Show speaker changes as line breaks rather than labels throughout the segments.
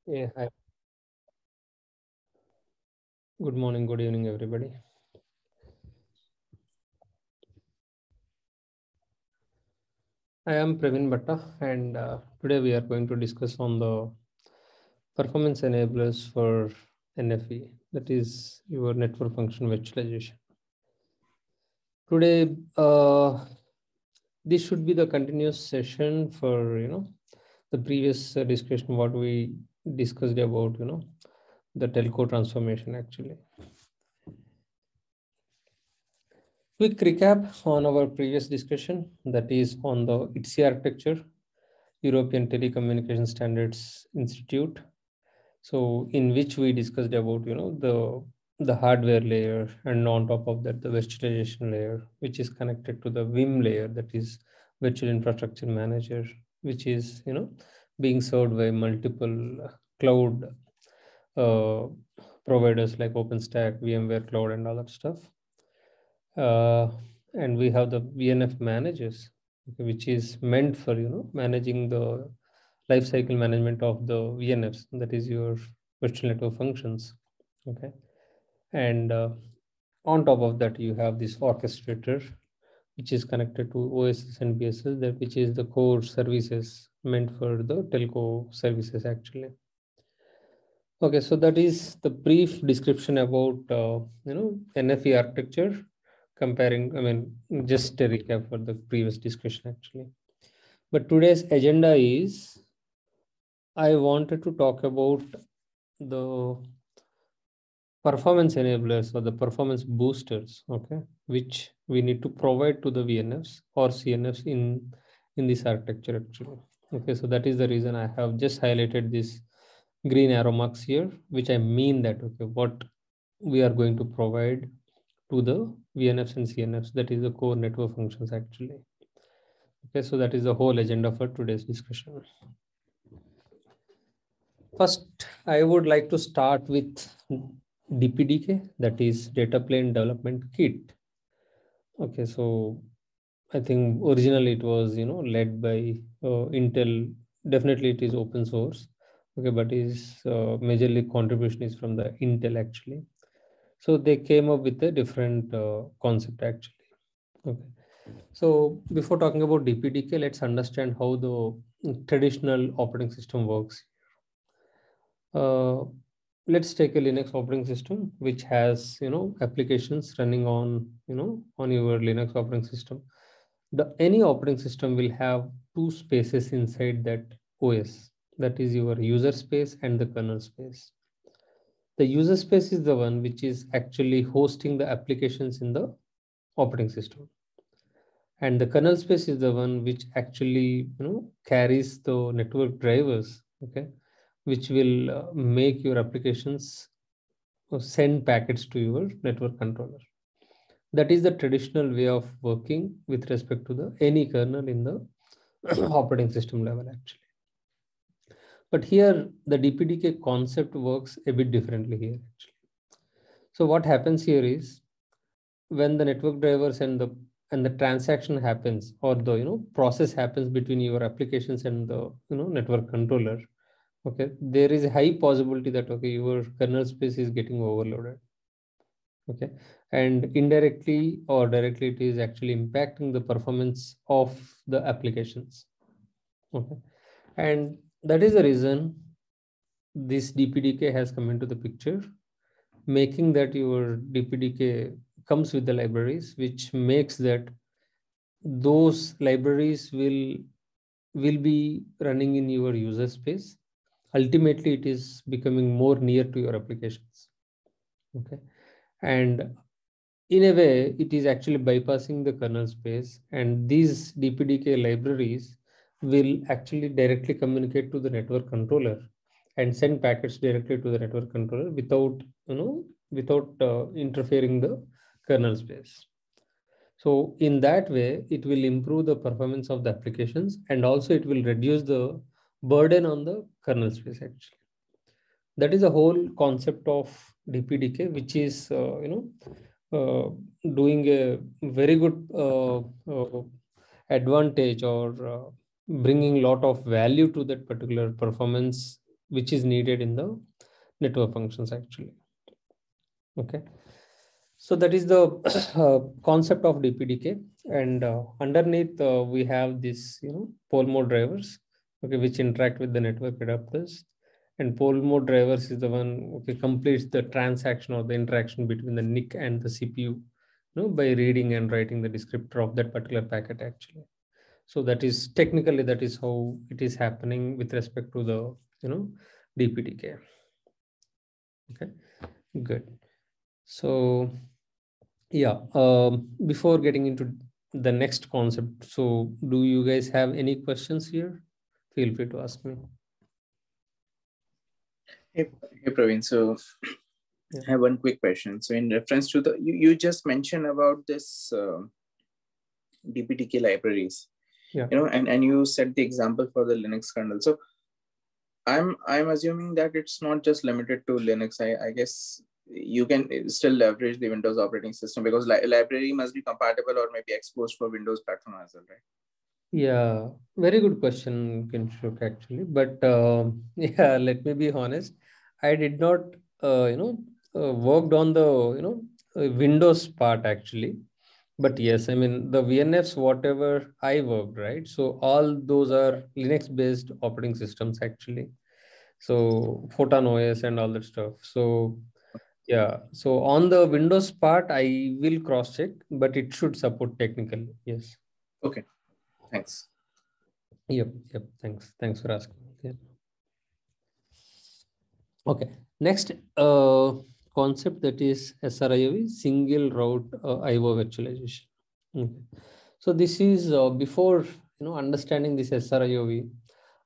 Yeah, hi. Good morning, good evening, everybody. I am Praveen Batta, and today we are going to discuss on the performance enablers for NFV, that is your network function virtualization. Today, this should be the continuous session for the previous discussion what we discussed about the telco transformation actually. Quick recap on our previous discussion, that is on the ITSI architecture, European Telecommunication Standards Institute. So in which we discussed about the hardware layer, and on top of that the virtualization layer, which is connected to the VIM layer, that is Virtual Infrastructure Manager, which is being served by multiple cloud uh, providers like OpenStack, VMware Cloud, and all that stuff. And we have the VNF managers, okay, which is meant for managing the life cycle management of the VNFs, that is your virtual network functions. Okay, and on top of that you have this orchestrator, which is connected to OSS and BSS, that which is the core services meant for the telco services actually. Okay, so that is the brief description about NFE architecture, comparing, I mean, just a recap for the previous discussion actually. But today's agenda is, I wanted to talk about the performance enablers or the performance boosters, okay, which we need to provide to the VNFs or CNFs in this architecture actually. Okay, so that is the reason I have just highlighted this green arrow marks here, which I mean that okay, what we are going to provide to the VNFs and CNFs, that is the core network functions actually. Okay, so that is the whole agenda for today's discussion. First, I would like to start with DPDK, that is Data Plane Development Kit. Okay, so I think originally it was led by Intel. Definitely, it is open source. Okay, but is majorly contribution is from the Intel actually. So they came up with a different concept actually. Okay. So before talking about DPDK, let's understand how the traditional operating system works. Uh, let's take a Linux operating system which has applications running on on your Linux operating system. The any operating system will have two spaces inside that OS, that is your user space and the kernel space. The user space is the one which is actually hosting the applications in the operating system, and the kernel space is the one which actually carries the network drivers, okay, which will make your applications send packets to your network controller. That is the traditional way of working with respect to the any kernel in the operating system level actually. But here the DPDK concept works a bit differently here actually. So what happens here is, when the network drivers and the transaction happens, or the process happens between your applications and the network controller, okay, there is a high possibility that okay, your kernel space is getting overloaded. Okay, and indirectly or directly it is actually impacting the performance of the applications. Okay, and that is the reason this DPDK has come into the picture, making that your DPDK comes with the libraries, which makes that those libraries will be running in your user space. Ultimately, it is becoming more near to your applications. Okay, and in a way, it is actually bypassing the kernel space, and these DPDK libraries will actually directly communicate to the network controller and send packets directly to the network controller without without interfering the kernel space. So in that way, it will improve the performance of the applications, and also it will reduce the burden on the kernel space actually. That is the whole concept of DPDK, which is doing a very good advantage, or bringing a lot of value to that particular performance which is needed in the network functions actually. Okay, so that is the concept of DPDK, and underneath we have this pole mode drivers, okay, which interact with the network adapters. And pole mode drivers is the one, okay, completes the transaction or the interaction between the NIC and the CPU, by reading and writing the descriptor of that particular packet actually. So that is technically, that is how it is happening with respect to the DPDK. Okay, good. So yeah, before getting into the next concept, so do you guys have any questions here? Feel free to ask me.
Hey Praveen, so yeah. I have one quick question. So in reference to the, you just mentioned about this DPDK libraries,
yeah,
and you set the example for the Linux kernel. So I'm assuming that it's not just limited to Linux. I guess you can still leverage the Windows operating system, because library must be compatible or maybe exposed for Windows platform as well, right?
Yeah, very good question, Kinshuk, actually. But yeah, let me be honest. I did not, worked on the, Windows part actually. But yes, I mean, the VNFs, whatever I worked, right? So all those are Linux-based operating systems actually. So Photon OS and all that stuff. So yeah, so on the Windows part, I will cross-check, but it should support technically. Yes.
Okay. Thanks.
Yep. Thanks for asking. Yeah. Okay. Next concept, that is SRIO, single route IO virtualization. Okay. So this is before understanding this SRIO,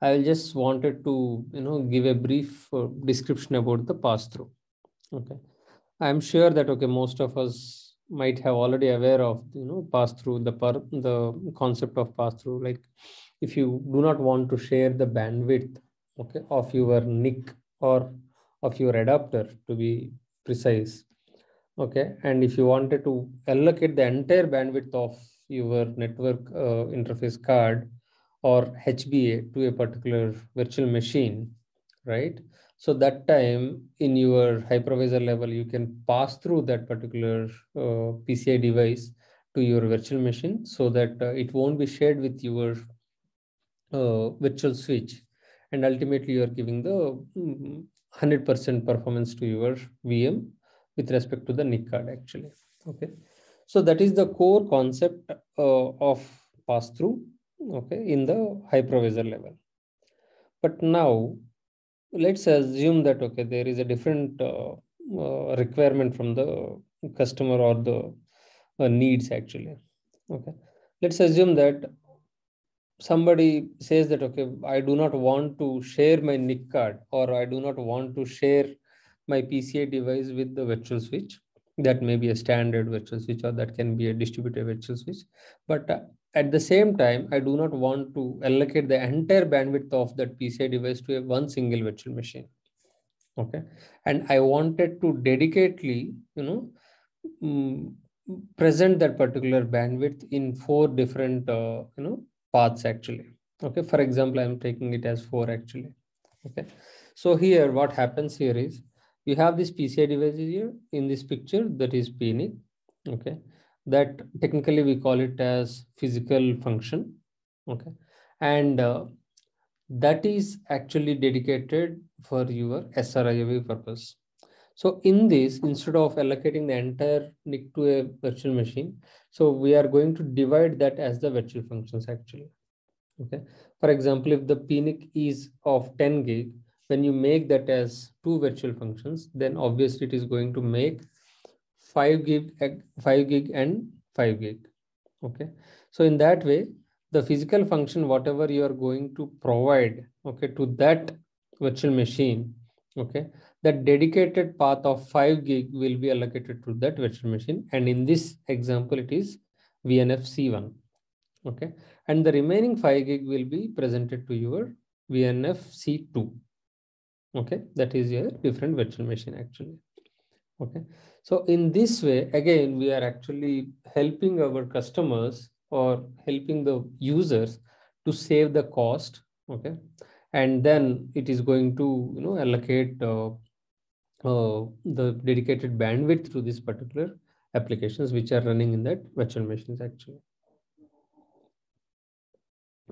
I just wanted to give a brief description about the pass-through. Okay. I'm sure that most of us might have already aware of pass-through, the concept of pass-through. Like if you do not want to share the bandwidth, okay, of your NIC or of your adapter, to be precise, okay, and if you wanted to allocate the entire bandwidth of your network interface card or HBA to a particular virtual machine, right? So that time in your hypervisor level, you can pass through that particular PCI device to your virtual machine, so that it won't be shared with your virtual switch, and ultimately you are giving the 100% performance to your VM with respect to the NIC card actually. Okay, so that is the core concept of pass through, okay, in the hypervisor level. But now let's assume that there is a different requirement from the customer or the needs actually. Okay, let's assume that somebody says that I do not want to share my NIC card, or I do not want to share my PCI device with the virtual switch. That may be a standard virtual switch, or that can be a distributed virtual switch. But at the same time, I do not want to allocate the entire bandwidth of that PCI device to one single virtual machine. Okay, and I wanted to dedicatedly present that particular bandwidth in 4 different paths actually. Okay, for example, I'm taking it as 4 actually. Okay, so here what happens here is you have this PCI device here in this picture, that is PNIC. Okay, that technically we call it as physical function. Okay, and that is actually dedicated for your SRIO purpose. So in this, instead of allocating the entire NIC to a virtual machine, so we are going to divide that as the virtual functions actually. Okay. For example, if the PNIC is of 10 gig, when you make that as 2 virtual functions, then obviously it is going to make 5 gig and 5 gig. Okay. So in that way, the physical function, whatever you are going to provide, okay, to that virtual machine, okay, that dedicated path of 5 gig will be allocated to that virtual machine. And in this example, it is VNF C1. Okay, and the remaining 5 gig will be presented to your VNF C2. Okay, that is your different virtual machine actually. Okay, so in this way, again, we are actually helping our customers or helping the users to save the cost. Okay, and then it is going to allocate the dedicated bandwidth to this particular applications which are running in that virtual machines actually.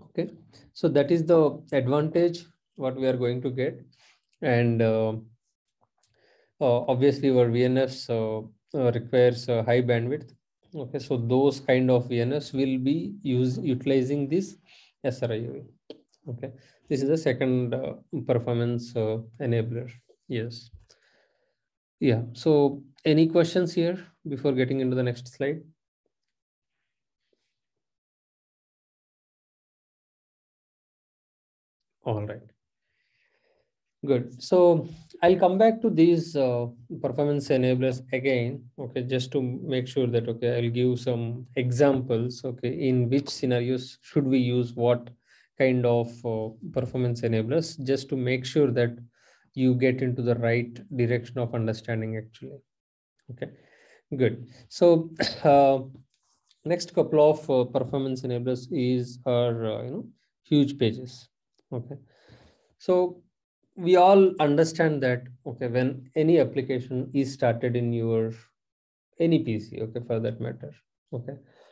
Okay, so that is the advantage what we are going to get, and obviously our VNFs requires high bandwidth. Okay, so those kind of VNFs will be utilizing this SRIO. Okay, this is the second performance enabler. Yes. Yeah. So any questions here before getting into the next slide? All right. Good. So I'll come back to these performance enablers again. Okay, just to make sure that I'll give some examples. Okay, in which scenarios should we use what kind of performance enablers, just to make sure that you get into the right direction of understanding actually. Okay, good. So next couple of performance enablers is our huge pages. Okay, so we all understand that when any application is started in your any PC, for that matter,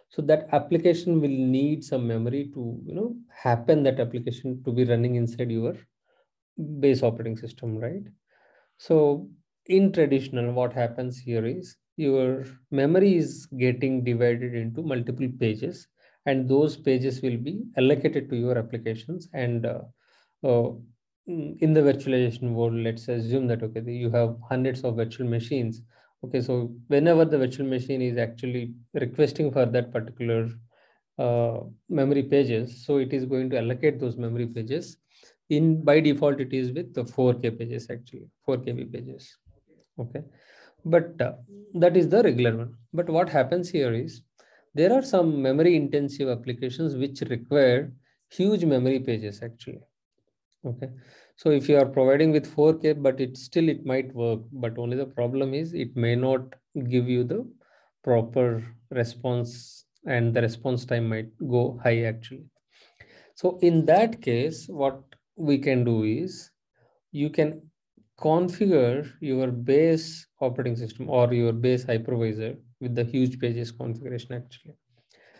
so that application will need some memory to happen, that application to be running inside your base operating system, right? So in traditional, what happens here is your memory is getting divided into multiple pages, and those pages will be allocated to your applications. And uh, in the virtualization world, let's assume that you have hundreds of virtual machines. Okay, so whenever the virtual machine is actually requesting for that particular memory pages, so it is going to allocate those memory pages. In by default, it is with the 4K pages, actually 4 KB pages. Okay, but that is the regular one. But what happens here is there are some memory intensive applications which require huge memory pages actually. Okay, so if you are providing with 4K, but it might work, but only the problem is it may not give you the proper response, and the response time might go high actually. So in that case, what we can do is you can configure your base operating system or your base hypervisor with the huge pages configuration actually.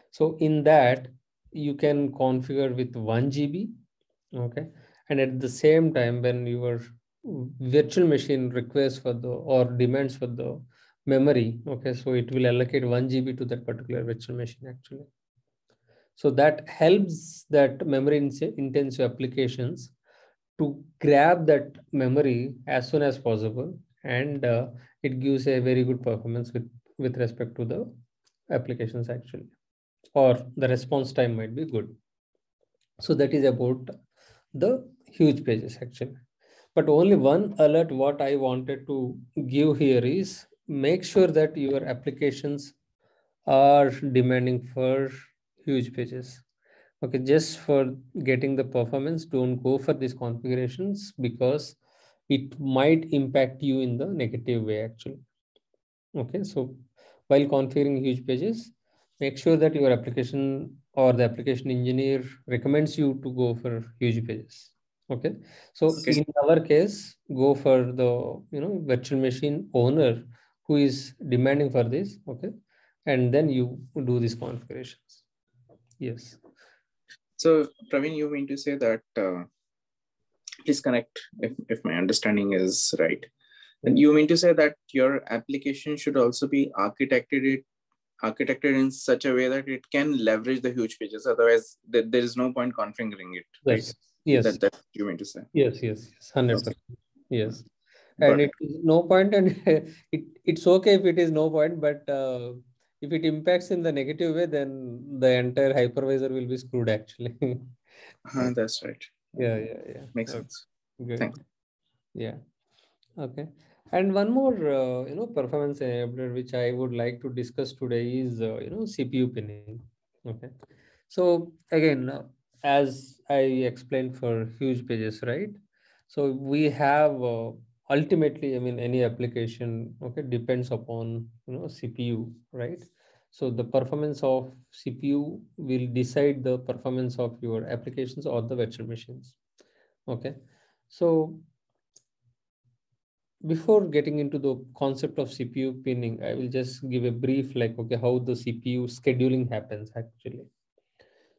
So in that, you can configure with 1 GB. Okay, and at the same time, when your virtual machine requests for the or demands for the memory, so it will allocate 1 GB to that particular virtual machine actually. So that helps that memory intensive applications to grab that memory as soon as possible, and it gives a very good performance with respect to the applications actually, or the response time might be good. So that is about the huge pages actually. But only one alert what I wanted to give here is make sure that your applications are demanding for huge pages. Okay, just for getting the performance, don't go for these configurations because it might impact you in the negative way actually. Okay, so while configuring huge pages, make sure that your application or the application engineer recommends you to go for huge pages. Okay, so in our case, go for the virtual machine owner who is demanding for this. Okay, and then you do these configurations. Yes.
So Praveen, you mean to say that please connect if my understanding is right. And you mean to say that your application should also be architected in such a way that it can leverage the huge pages. Otherwise, there is no point configuring it.
Right. Yes.
That you mean to say.
Yes. 100%. Yes.
Got
And it is no point, and it's okay if it is no point, but if it impacts in the negative way, then the entire hypervisor will be screwed actually.
That's right.
Yeah.
Makes
Okay.
sense.
Good.
Thanks.
Yeah. Okay. And one more, performance enabler which I would like to discuss today is, CPU pinning. Okay. So again, as I explained for huge pages, right? So we have ultimately, I mean, any application, depends upon CPU, right? So the performance of CPU will decide the performance of your applications or the virtual machines. Okay, so before getting into the concept of CPU pinning, I will just give a brief like, okay, how the CPU scheduling happens actually.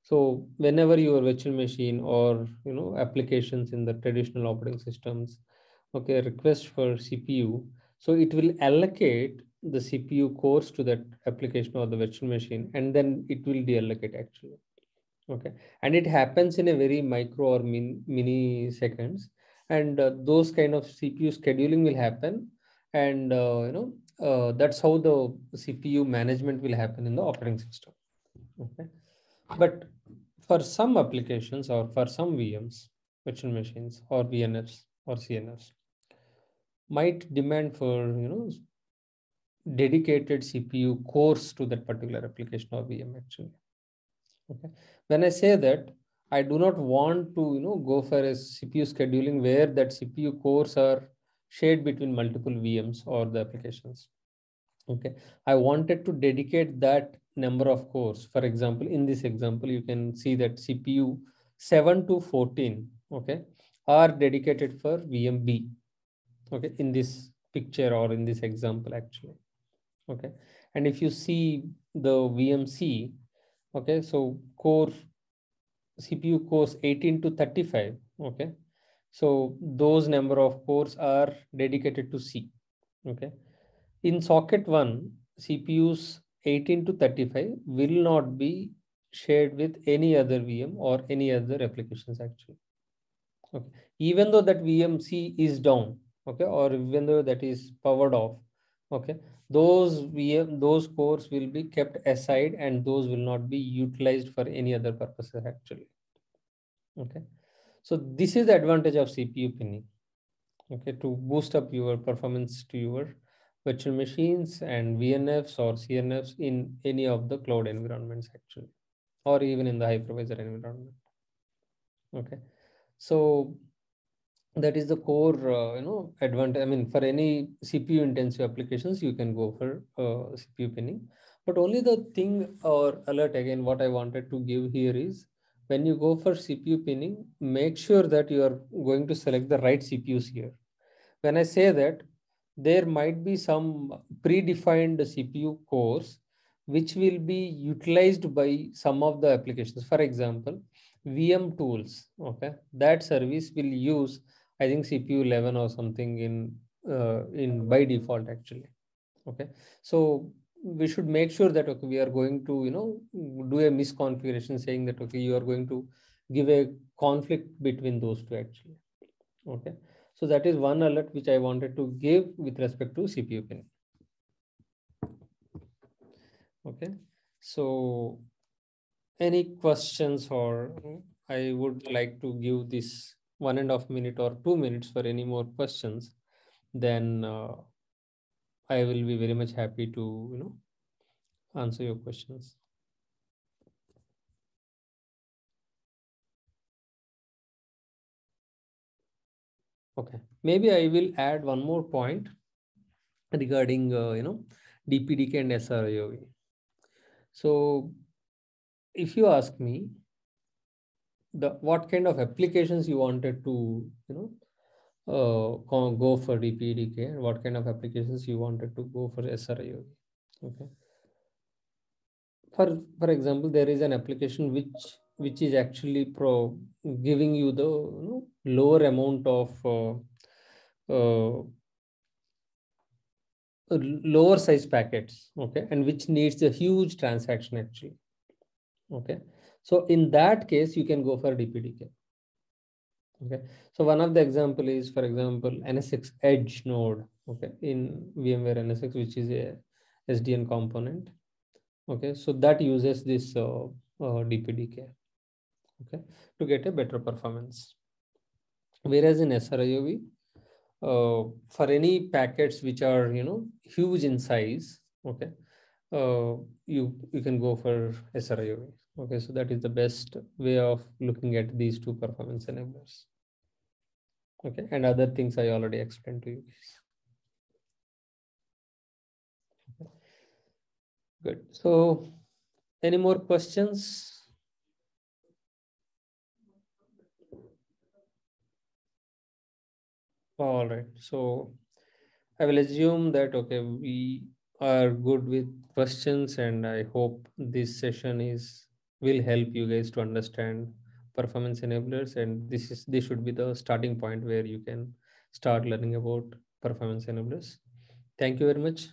So whenever your virtual machine or applications in the traditional operating systems, okay, request for CPU, so it will allocate the CPU cores to that application or the virtual machine, and then it will deallocate actually. Okay, and it happens in a very micro or mini seconds, and those kind of CPU scheduling will happen, and that's how the CPU management will happen in the operating system. Okay, but for some applications or for some VMs, virtual machines or VNFs or CNFs, might demand for dedicated CPU cores to that particular application or VM actually. Okay, when I say that, I do not want to go for a CPU scheduling where that CPU cores are shared between multiple VMs or the applications. Okay, I wanted to dedicate that number of cores. For example, in this example, you can see that CPU 7 to 14, okay, are dedicated for VMB. Okay, in this picture or in this example actually. Okay, and if you see the VMC, okay, so core CPU cores 18 to 35. Okay, so those number of cores are dedicated to C. Okay, in socket 1, CPUs 18 to 35 will not be shared with any other VM or any other applications actually. Okay, even though that VMC is down, okay, or even though that is powered off, okay, those cores will be kept aside and those will not be utilized for any other purposes actually. Okay, so this is the advantage of CPU pinning, okay, to boost up your performance to your virtual machines and VNFs or CNFs in any of the cloud environments actually, or even in the hypervisor environment. Okay, so that is the core advantage. I mean, for any CPU intensive applications you can go for CPU pinning. But only the thing or alert again what I wanted to give here is, when you go for CPU pinning, make sure that you are going to select the right CPUs here. When I say that, there might be some predefined CPU cores which will be utilized by some of the applications. For example, VM tools, okay, that service will use, I think, CPU 11 or something in by default actually. Okay, so we should make sure that, okay, we are going to do a misconfiguration saying that, okay, you are going to give a conflict between those two actually. Okay, so that is one alert which I wanted to give with respect to CPU pinning. Okay, so any questions, or I would like to give this 1.5 minute or 2 minutes for any more questions, then I will be very much happy to answer your questions. Okay, maybe I will add one more point regarding DPDK and SRIOV. So if you ask me what kind of applications you wanted to go for DPDK and what kind of applications you wanted to go for SRIOV. Okay, for example, there is an application which is actually giving you the lower amount of lower size packets, okay, and which needs a huge transaction actually. Okay, so in that case you can go for DPDK. Okay, so one of the example is, for example, NSX Edge node, okay, in VMware NSX, which is a SDN component. Okay, so that uses this DPDK, okay, to get a better performance. Whereas in SRIOV, for any packets which are huge in size, okay, you can go for SRIOV. Okay, so that is the best way of looking at these two performance enablers. Okay, and other things I already explained to you. Okay. Good. So, any more questions? All right. So I will assume that, okay, we are good with questions, and I hope this session will help you guys to understand performance enablers, and this should be the starting point where you can start learning about performance enablers. Thank you very much.